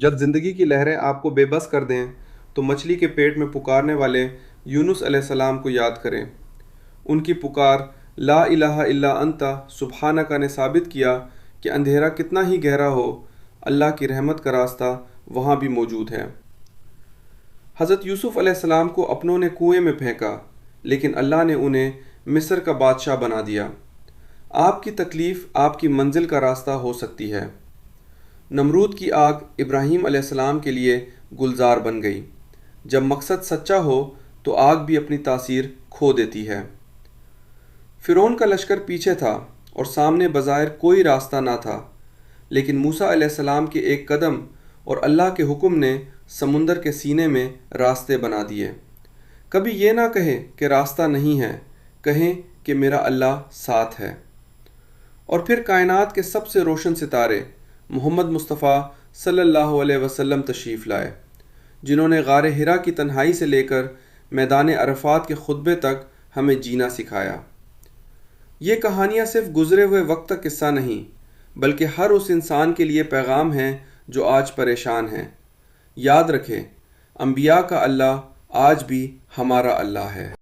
جب زندگی کی لہریں آپ کو بے بس کر دیں تو مچھلی کے پیٹ میں پکارنے والے یونس علیہ السلام کو یاد کریں۔ ان کی پکار لا الہ الا انت سبحانک نے ثابت کیا کہ اندھیرا کتنا ہی گہرا ہو، اللہ کی رحمت کا راستہ وہاں بھی موجود ہے۔ حضرت یوسف علیہ السلام کو اپنوں نے کنویں میں پھینکا، لیکن اللہ نے انہیں مصر کا بادشاہ بنا دیا۔ آپ کی تکلیف آپ کی منزل کا راستہ ہو سکتی ہے۔ نمرود کی آگ ابراہیم علیہ السلام کے لیے گلزار بن گئی۔ جب مقصد سچا ہو تو آگ بھی اپنی تاثیر کھو دیتی ہے۔ فرعون کا لشکر پیچھے تھا اور سامنے بظاہر کوئی راستہ نہ تھا، لیکن موسیٰ علیہ السلام کے ایک قدم اور اللہ کے حکم نے سمندر کے سینے میں راستے بنا دیے۔ کبھی یہ نہ کہیں کہ راستہ نہیں ہے، کہیں کہ میرا اللہ ساتھ ہے۔ اور پھر کائنات کے سب سے روشن ستارے محمد مصطفیٰ صلی اللہ علیہ وسلم تشریف لائے، جنہوں نے غار حرا کی تنہائی سے لے کر میدان عرفات کے خطبے تک ہمیں جینا سکھایا۔ یہ کہانیاں صرف گزرے ہوئے وقت کا قصہ نہیں، بلکہ ہر اس انسان کے لیے پیغام ہیں جو آج پریشان ہیں۔ یاد رکھیں، انبیاء کا اللہ آج بھی ہمارا اللہ ہے۔